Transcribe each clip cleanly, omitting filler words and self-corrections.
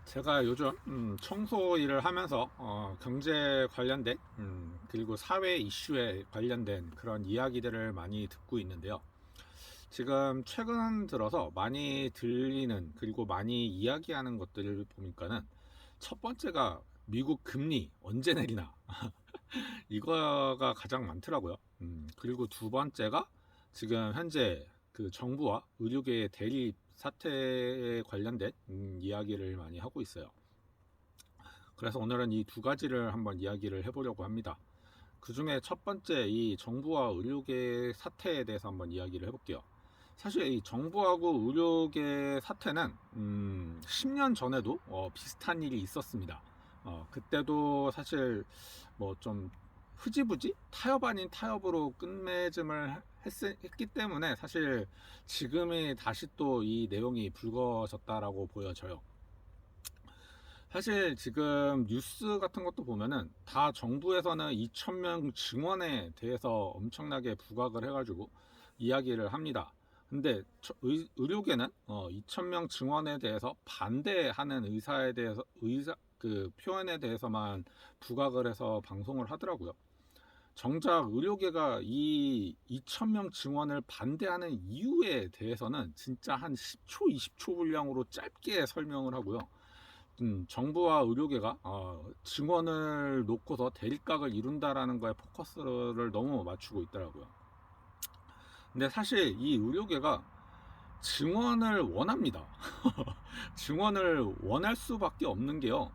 제가 요즘 청소 일을 하면서 경제 관련된 그리고 사회 이슈에 관련된 그런 이야기들을 많이 듣고 있는데요. 지금 최근 들어서 많이 들리는 그리고 많이 이야기하는 것들을 보니까는 첫 번째가 미국 금리 언제 내리나 이거가 가장 많더라고요. 그리고 두 번째가 지금 현재 그 정부와 의료계의 대립 사태에 관련된 이야기를 많이 하고 있어요. 그래서 오늘은 이 두 가지를 한번 이야기를 해보려고 합니다. 그 중에 첫 번째 이 정부와 의료계 사태에 대해서 한번 이야기를 해볼게요. 사실 이 정부하고 의료계 사태는 10년 전에도 비슷한 일이 있었습니다. 그때도 사실 뭐 좀 흐지부지 타협 아닌 타협으로 끝맺음을 했기 때문에 사실 지금이 다시 또 이 내용이 불거졌다라고 보여져요. 사실 지금 뉴스 같은 것도 보면은 다 정부에서는 2,000명 증원에 대해서 엄청나게 부각을 해가지고 이야기를 합니다. 근데 의료계는 2,000명 증원에 대해서 반대하는 의사에 대해서 의사 그 표현에 대해서만 부각을 해서 방송을 하더라고요. 정작 의료계가 이 2,000명 증원을 반대하는 이유에 대해서는 진짜 한 10초, 20초 분량으로 짧게 설명을 하고요. 정부와 의료계가 증원을 놓고서 대립각을 이룬다라는 거에 포커스를 너무 맞추고 있더라고요. 근데 사실 이 의료계가 증원을 원합니다. 증원을 원할 수밖에 없는 게요.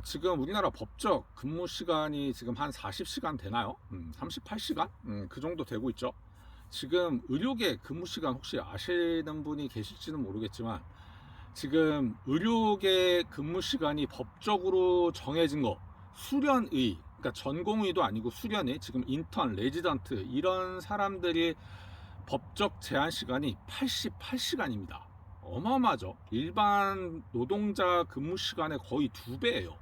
지금 우리나라 법적 근무 시간이 지금 한 40시간 되나요? 38시간? 그 정도 되고 있죠. 지금 의료계 근무 시간 혹시 아시는 분이 계실지는 모르겠지만 지금 의료계 근무 시간이 법적으로 정해진 거 수련의, 그러니까 전공의도 아니고 수련의, 지금 인턴, 레지던트 이런 사람들이 법적 제한 시간이 88시간입니다. 어마어마하죠. 일반 노동자 근무 시간의 거의 2배예요.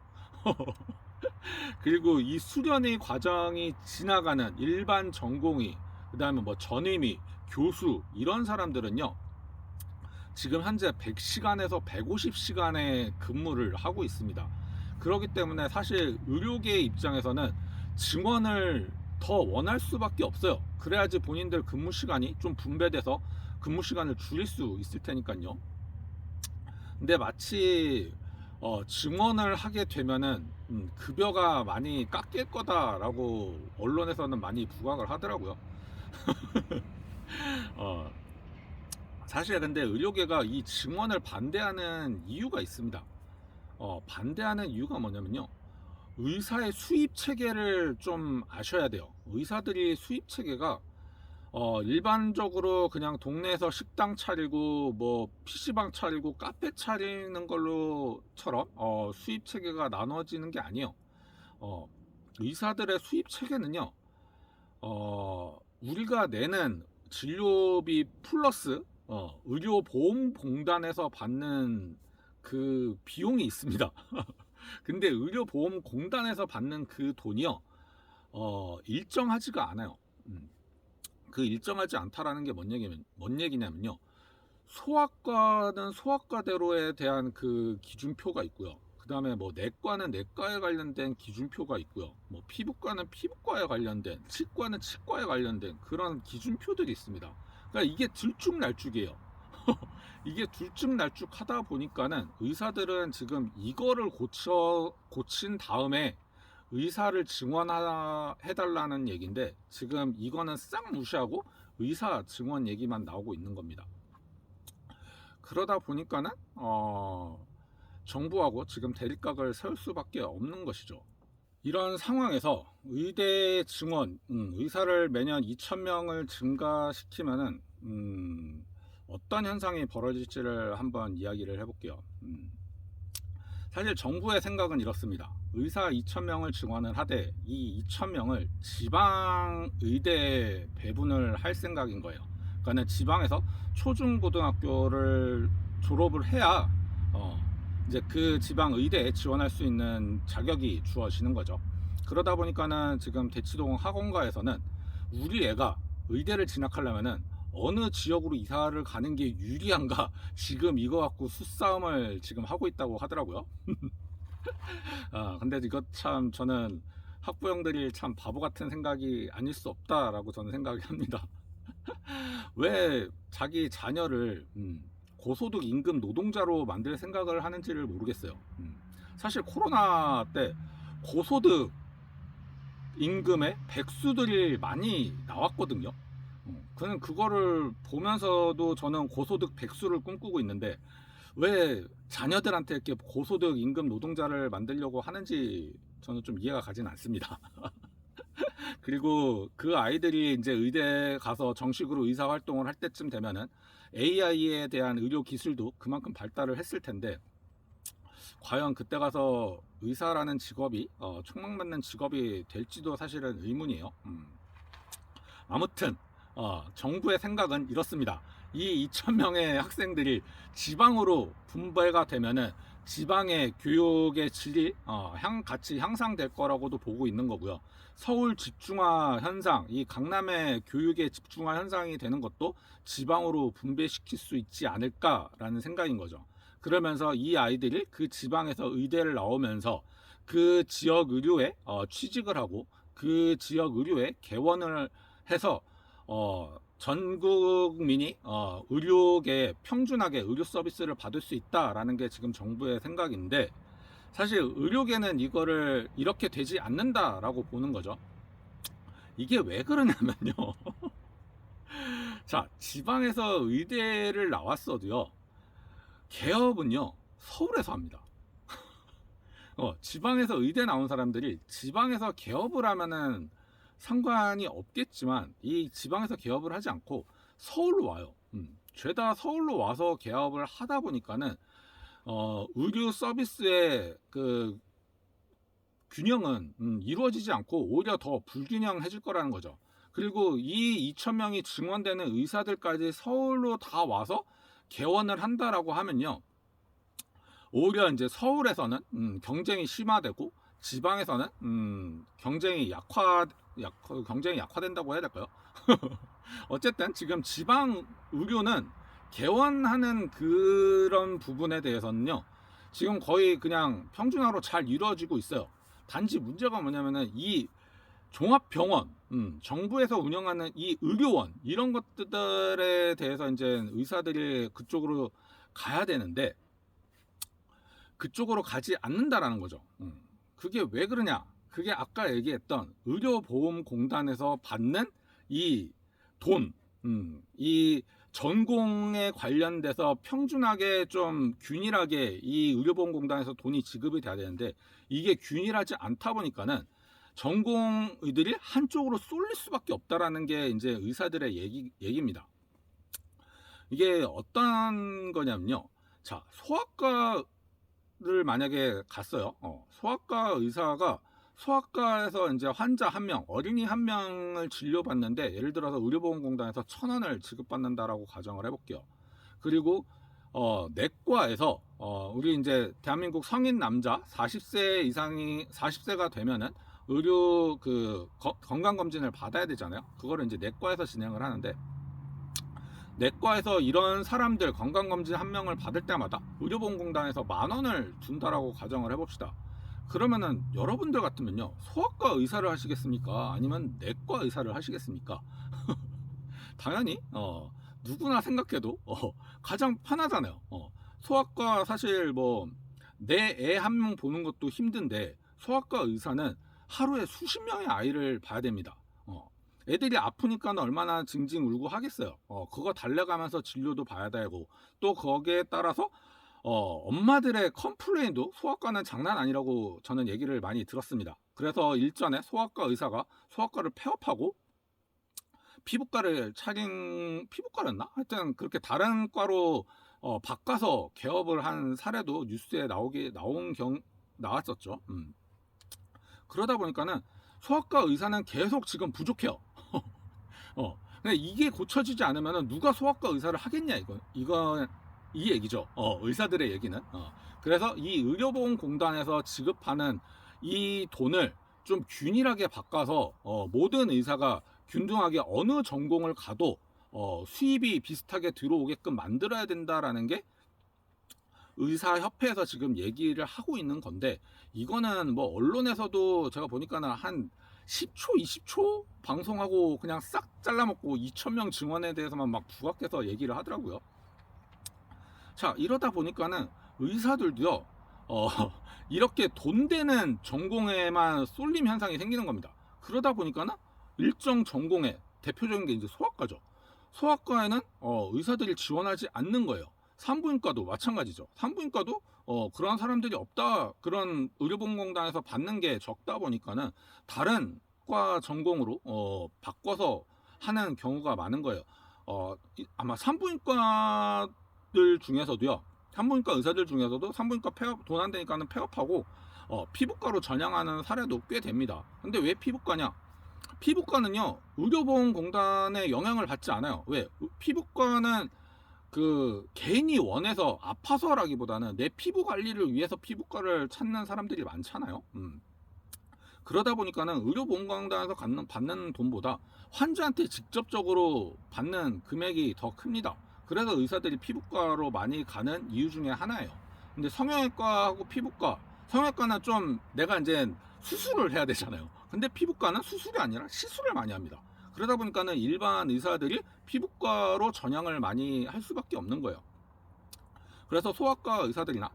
그리고 이 수련의 과정이 지나가는 일반 전공의, 그 다음에 뭐 전임의, 교수 이런 사람들은요 지금 현재 100시간에서 150시간의 근무를 하고 있습니다. 그렇기 때문에 사실 의료계 입장에서는 증원을 더 원할 수밖에 없어요. 그래야지 본인들 근무 시간이 좀 분배돼서 근무 시간을 줄일 수 있을 테니까요. 근데 마치 증원을 하게 되면은 급여가 많이 깎일 거다라고 언론에서는 많이 부각을 하더라고요. 어, 사실 근데 의료계가 이 증원을 반대하는 이유가 있습니다. 반대하는 이유가 뭐냐면요. 의사의 수입 체계를 좀 아셔야 돼요. 의사들이 수입 체계가 일반적으로 그냥 동네에서 식당 차리고 뭐 PC방 차리고 카페 차리는 걸로처럼 수입 체계가 나눠지는 게 아니에요. 어, 의사들의 수입 체계는요. 우리가 내는 진료비 플러스 의료보험공단에서 받는 그 비용이 있습니다. 근데 의료보험공단에서 받는 그 돈이요, 일정하지가 않아요. 그 일정하지 않다라는 게 뭔 얘기냐면요. 소아과는 소아과대로에 대한 그 기준표가 있고요. 그 다음에 뭐 내과는 내과에 관련된 기준표가 있고요. 뭐 피부과는 피부과에 관련된, 치과는 치과에 관련된 그런 기준표들이 있습니다. 그러니까 이게 들쭉날쭉이에요. 이게 들쭉날쭉 하다 보니까는 의사들은 지금 이거를 고친 다음에 의사를 증원해달라는 얘기인데 지금 이거는 싹 무시하고 의사 증원 얘기만 나오고 있는 겁니다. 그러다 보니까는 정부하고 지금 대립각을 세울 수밖에 없는 것이죠. 이런 상황에서 의대 증원, 의사를 매년 2,000명을 증가시키면은 어떤 현상이 벌어질지를 한번 이야기를 해볼게요. 사실 정부의 생각은 이렇습니다. 의사 2,000명을 증원을 하되 이 2,000명을 지방 의대 배분을 할 생각인 거예요. 그러니까 지방에서 초중고등학교를 졸업을 해야 이제 그 지방 의대에 지원할 수 있는 자격이 주어지는 거죠. 그러다 보니까는 지금 대치동 학원가에서는 우리 애가 의대를 진학하려면은 어느 지역으로 이사를 가는 게 유리한가 지금 이거 갖고 수싸움을 지금 하고 있다고 하더라고요. 근데 이거 참 저는 학부형들이 참 바보 같은 생각이 아닐 수 없다라고 저는 생각이 합니다. 왜 자기 자녀를 고소득 임금 노동자로 만들 생각을 하는지를 모르겠어요. 사실 코로나 때 고소득 임금의 백수들이 많이 나왔거든요. 그는 그거를 보면서도 저는 고소득 백수를 꿈꾸고 있는데 왜 자녀들한테 이렇게 고소득 임금 노동자를 만들려고 하는지 저는 좀 이해가 가진 않습니다. 그리고 그 아이들이 이제 의대 가서 정식으로 의사 활동을 할 때쯤 되면은 AI에 대한 의료 기술도 그만큼 발달을 했을 텐데 과연 그때 가서 의사라는 직업이 촉망받는 직업이 될지도 사실은 의문이에요. 아무튼 정부의 생각은 이렇습니다. 이 2,000명의 학생들이 지방으로 분배가 되면은 지방의 교육의 질이 같이 향상될 거라고도 보고 있는 거고요. 서울 집중화 현상, 이 강남의 교육의 집중화 현상이 되는 것도 지방으로 분배시킬 수 있지 않을까라는 생각인 거죠. 그러면서 이 아이들이 그 지방에서 의대를 나오면서 그 지역 의료에 취직을 하고 그 지역 의료에 개원을 해서 전 국민이 의료계에 평준하게 의료 서비스를 받을 수 있다라는 게 지금 정부의 생각인데 사실 의료계는 이거를 이렇게 되지 않는다라고 보는 거죠. 이게 왜 그러냐면요. 자, 지방에서 의대를 나왔어도요. 개업은요. 서울에서 합니다. 지방에서 의대 나온 사람들이 지방에서 개업을 하면은 상관이 없겠지만 이 지방에서 개업을 하지 않고 서울로 와요. 죄다 서울로 와서 개업을 하다 보니까는 의료 서비스의 그 균형은 이루어지지 않고 오히려 더 불균형해질 거라는 거죠. 그리고 이 2,000명이 증원되는 의사들까지 서울로 다 와서 개원을 한다라고 하면요. 오히려 이제 서울에서는 경쟁이 심화되고 지방에서는 경쟁이 약화된다고 해야 될까요? 어쨌든 지금 지방 의료는 개원하는 그런 부분에 대해서는요. 지금 거의 그냥 평준화로 잘 이루어지고 있어요. 단지 문제가 뭐냐면은 이 종합병원, 정부에서 운영하는 이 의료원 이런 것들에 대해서 이제 의사들이 그쪽으로 가야 되는데 그쪽으로 가지 않는다라는 거죠. 그게 왜 그러냐? 그게 아까 얘기했던 의료보험공단에서 받는 이 돈, 이 전공에 관련돼서 평준하게 좀 균일하게 이 의료보험공단에서 돈이 지급이 돼야 되는데 이게 균일하지 않다 보니까는 전공의들이 한쪽으로 쏠릴 수밖에 없다라는 게 이제 의사들의 얘기입니다. 이게 어떤 거냐면요. 자, 소아과를 만약에 갔어요. 소아과 의사가 소아과에서 이제 환자 한 명, 어린이 한 명을 진료받는데 예를 들어서 의료보험공단에서 1,000원을 지급받는다라고 가정을 해볼게요. 그리고 내과에서 우리 이제 대한민국 성인 남자 40세 이상이 40세가 되면은 의료 그 건강 검진을 받아야 되잖아요. 그거를 이제 내과에서 진행을 하는데 내과에서 이런 사람들 건강 검진 한 명을 받을 때마다 의료보험공단에서 10,000원을 준다라고 가정을 해봅시다. 그러면은 여러분들 같으면요 소아과 의사를 하시겠습니까? 아니면 내과 의사를 하시겠습니까? 당연히 누구나 생각해도 가장 편하잖아요. 소아과 사실 뭐 내 애 한 명 보는 것도 힘든데 소아과 의사는 하루에 수십 명의 아이를 봐야 됩니다. 애들이 아프니까 얼마나 징징 울고 하겠어요. 그거 달래가면서 진료도 봐야 되고 또 거기에 따라서 엄마들의 컴플레인도 소아과는 장난 아니라고 저는 얘기를 많이 들었습니다. 그래서 일전에 소아과 의사가 소아과를 폐업하고 피부과였나? 하여튼 그렇게 다른 과로 바꿔서 개업을 한 사례도 뉴스에 나왔었죠. 그러다 보니까는 소아과 의사는 계속 지금 부족해요. 근데 이게 고쳐지지 않으면 누가 소아과 의사를 하겠냐 이 얘기죠. 의사들의 얘기는. 그래서 이 의료보험공단에서 지급하는 이 돈을 좀 균일하게 바꿔서 모든 의사가 균등하게 어느 전공을 가도 수입이 비슷하게 들어오게끔 만들어야 된다라는 게 의사협회에서 지금 얘기를 하고 있는 건데, 이거는 뭐 언론에서도 제가 보니까는 한 10초, 20초 방송하고 그냥 싹 잘라먹고 2,000명 증원에 대해서만 막 부각해서 얘기를 하더라고요. 자, 이러다 보니까는 의사들도요, 어, 이렇게 돈 되는 전공에만 쏠림 현상이 생기는 겁니다. 그러다 보니까는 일정 전공의 대표적인 게 이제 소아과죠. 소아과에는 의사들이 지원하지 않는 거예요. 산부인과도 마찬가지죠. 산부인과도 그런 사람들이 없다. 그런 의료보험공단에서 받는 게 적다 보니까는 다른 과 전공으로 바꿔서 하는 경우가 많은 거예요. 아마 산부인과들 중에서도요. 산부인과 의사들 중에서도 산부인과 폐업, 돈 안 되니까는 폐업하고 피부과로 전향하는 사례도 꽤 됩니다. 근데 왜 피부과냐? 피부과는요, 의료보험공단의 영향을 받지 않아요. 왜? 피부과는 그 개인이 원해서 아파서라기보다는 내 피부 관리를 위해서 피부과를 찾는 사람들이 많잖아요. 그러다 보니까는 의료보험공단에서 받는 돈보다 환자한테 직접적으로 받는 금액이 더 큽니다. 그래서 의사들이 피부과로 많이 가는 이유 중에 하나예요. 근데 성형외과하고 피부과, 성형외과는 좀 내가 이제 수술을 해야 되잖아요. 근데 피부과는 수술이 아니라 시술을 많이 합니다. 그러다 보니까는 일반 의사들이 피부과로 전향을 많이 할 수밖에 없는 거예요. 그래서 소아과 의사들이나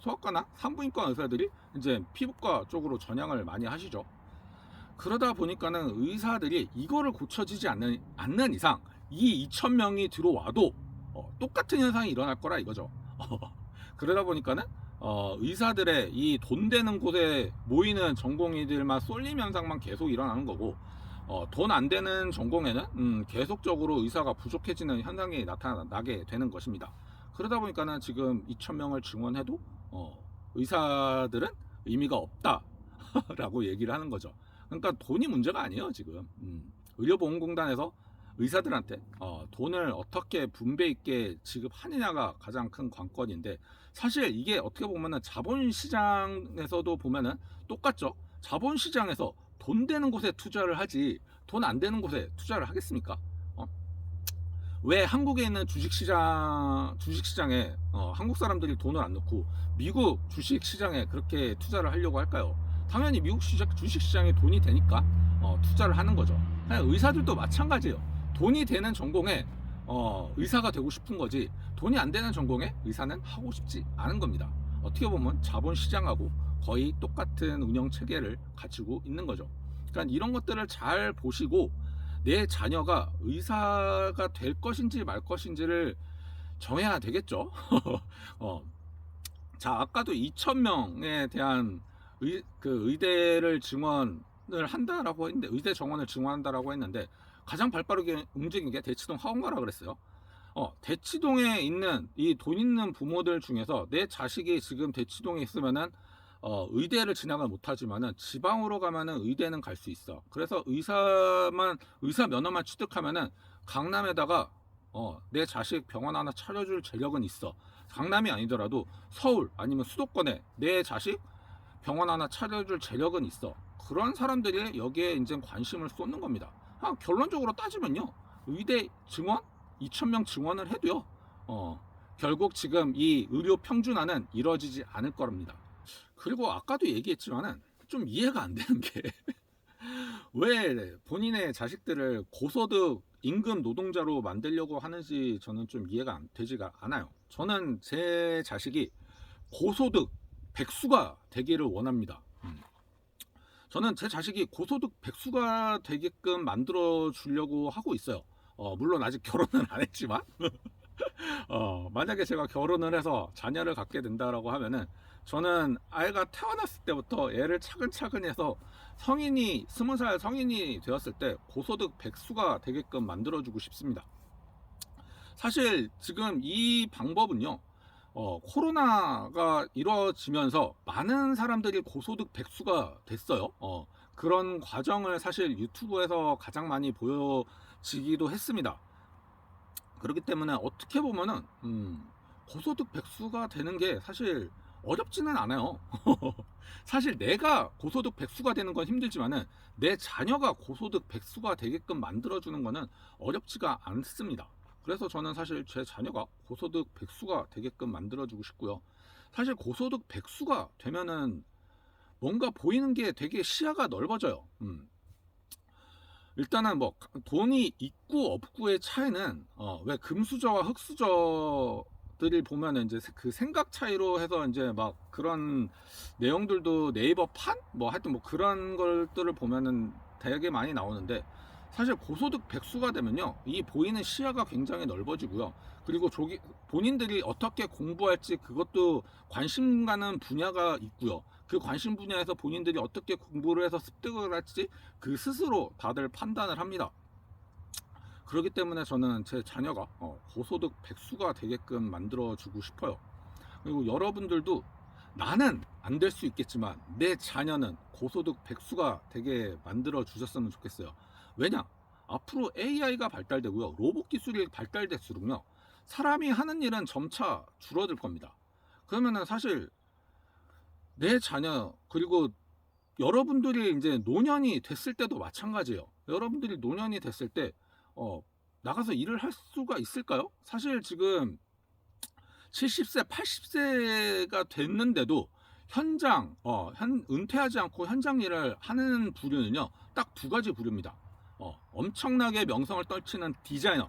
소아과나 산부인과 의사들이 이제 피부과 쪽으로 전향을 많이 하시죠. 그러다 보니까는 의사들이 이거를 고쳐지지 않는 이상 이 2,000명이 들어와도 똑같은 현상이 일어날 거라 이거죠. 그러다 보니까는 의사들의 이 돈 되는 곳에 모이는 전공의들만 쏠림 현상만 계속 일어나는 거고, 돈 안 되는 전공에는 계속적으로 의사가 부족해지는 현상이 나타나게 되는 것입니다. 그러다 보니까는 지금 2,000명을 증원해도 의사들은 의미가 없다라고 얘기를 하는 거죠. 그러니까 돈이 문제가 아니에요 지금. 의료보험공단에서 의사들한테 돈을 어떻게 분배 있게 지급하느냐가 가장 큰 관건인데, 사실 이게 어떻게 보면은 자본시장에서도 보면은 똑같죠. 자본시장에서 돈 되는 곳에 투자를 하지 돈 안 되는 곳에 투자를 하겠습니까? 왜 한국에 있는 주식시장에 한국 사람들이 돈을 안 넣고 미국 주식시장에 그렇게 투자를 하려고 할까요? 당연히 미국 주식시장에 돈이 되니까 투자를 하는 거죠. 의사들도 마찬가지예요. 돈이 되는 전공에 의사가 되고 싶은 거지, 돈이 안 되는 전공에 의사는 하고 싶지 않은 겁니다. 어떻게 보면 자본시장하고 거의 똑같은 운영 체계를 가지고 있는 거죠. 그러니까 이런 것들을 잘 보시고 내 자녀가 의사가 될 것인지 말 것인지를 정해야 되겠죠. 자, 아까도 2,000명에 대한 의대를 증원을 한다라고 했는데, 의대 정원을 증원한다라고 했는데, 가장 발빠르게 움직인 게 대치동 하원가라 그랬어요. 대치동에 있는 이 돈 있는 부모들 중에서 내 자식이 지금 대치동에 있으면은 의대를 진학을 못하지만은 지방으로 가면은 의대는 갈 수 있어. 그래서 의사 면허만 취득하면은 강남에다가 내 자식 병원 하나 차려줄 재력은 있어. 강남이 아니더라도 서울 아니면 수도권에 내 자식 병원 하나 차려줄 재력은 있어. 그런 사람들이 여기에 이제 관심을 쏟는 겁니다. 결론적으로 따지면요, 의대 증원 2,000명 증원을 해도요, 결국 지금 이 의료 평준화는 이루어지지 않을 겁니다. 그리고 아까도 얘기했지만은 좀 이해가 안 되는 게 왜 본인의 자식들을 고소득 임금 노동자로 만들려고 하는지 저는 좀 이해가 되지가 않아요. 저는 제 자식이 고소득 백수가 되기를 원합니다. 저는 제 자식이 고소득 백수가 되게끔 만들어 주려고 하고 있어요. 물론 아직 결혼은 안 했지만 만약에 제가 결혼을 해서 자녀를 갖게 된다라고 하면은 저는 아이가 태어났을 때부터 애를 차근차근 해서 성인이 20살 성인이 되었을 때 고소득 백수가 되게끔 만들어주고 싶습니다. 사실 지금 이 방법은요, 코로나가 이루어지면서 많은 사람들이 고소득 백수가 됐어요. 그런 과정을 사실 유튜브에서 가장 많이 보여지기도 했습니다. 그렇기 때문에 어떻게 보면은 고소득 백수가 되는 게 사실 어렵지는 않아요. 사실 내가 고소득 백수가 되는 건 힘들지만은 내 자녀가 고소득 백수가 되게끔 만들어주는 거는 어렵지가 않습니다. 그래서 저는 사실 제 자녀가 고소득 백수가 되게끔 만들어주고 싶고요. 사실 고소득 백수가 되면은 뭔가 보이는 게 되게 시야가 넓어져요. 일단은 뭐 돈이 있고 없고의 차이는 왜 금수저와 흑수저들을 보면은 이제 그 생각 차이로 해서 이제 막 그런 내용들도 네이버 판 뭐 하여튼 뭐 그런 것들을 보면은 되게 많이 나오는데, 사실 고소득 백수가 되면요 이 보이는 시야가 굉장히 넓어지고요. 그리고 본인들이 어떻게 공부할지 그것도 관심 가는 분야가 있고요. 그 관심 분야에서 본인들이 어떻게 공부를 해서 습득을 할지 그 스스로 다들 판단을 합니다. 그렇기 때문에 저는 제 자녀가 고소득 백수가 되게끔 만들어주고 싶어요. 그리고 여러분들도 나는 안 될 수 있겠지만 내 자녀는 고소득 백수가 되게 만들어 주셨으면 좋겠어요. 왜냐? 앞으로 AI가 발달되고요. 로봇 기술이 발달될수록요. 사람이 하는 일은 점차 줄어들 겁니다. 그러면은 사실 내 자녀, 그리고 여러분들이 이제 노년이 됐을 때도 마찬가지예요. 여러분들이 노년이 됐을 때 어, 나가서 일을 할 수가 있을까요? 사실 지금 70세, 80세가 됐는데도 은퇴하지 않고 현장 일을 하는 부류는요, 딱 두 가지 부류입니다. 엄청나게 명성을 떨치는 디자이너,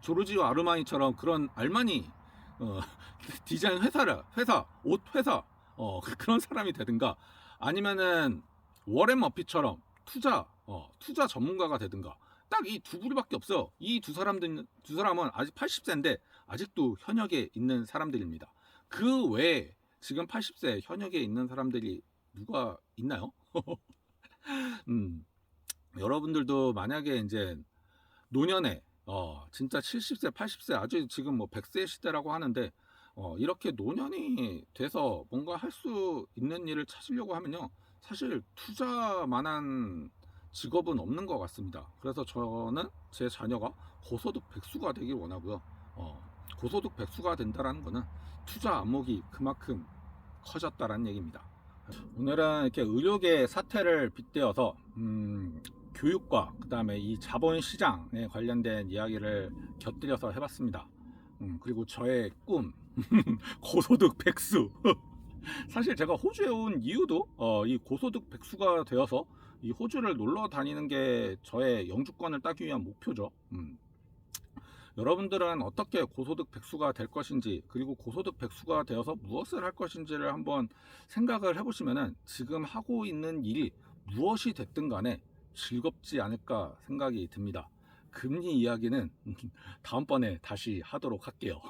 조르지오 아르마니처럼 그런 알마니 어, 디자인 옷 회사, 그런 사람이 되든가, 아니면은 워렌 머피처럼 투자 전문가가 되든가. 딱 이 두 부류밖에 없어요. 이 두 사람은 아직 80세인데 아직도 현역에 있는 사람들입니다. 그 외에 지금 80세 현역에 있는 사람들이 누가 있나요? 음, 여러분들도 만약에 이제 노년에 진짜 70세, 80세, 아주 지금 뭐 100세 시대라고 하는데 이렇게 노년이 돼서 뭔가 할 수 있는 일을 찾으려고 하면요, 사실 투자만한 직업은 없는 것 같습니다. 그래서 저는 제 자녀가 고소득 백수가 되길 원하고요. 고소득 백수가 된다라는 거는 투자 안목이 그만큼 커졌다라는 얘기입니다. 오늘은 이렇게 의료계 사태를 빗대어서 교육과 그 다음에 이 자본시장에 관련된 이야기를 곁들여서 해봤습니다. 그리고 저의 꿈 고소득 백수. 사실 제가 호주에 온 이유도 이 고소득 백수가 되어서 이 호주를 놀러 다니는 게 저의 영주권을 따기 위한 목표죠. 여러분들은 어떻게 고소득 백수가 될 것인지, 그리고 고소득 백수가 되어서 무엇을 할 것인지를 한번 생각을 해보시면은 지금 하고 있는 일이 무엇이 됐든 간에 즐겁지 않을까 생각이 듭니다. 금리 이야기는 다음번에 다시 하도록 할게요.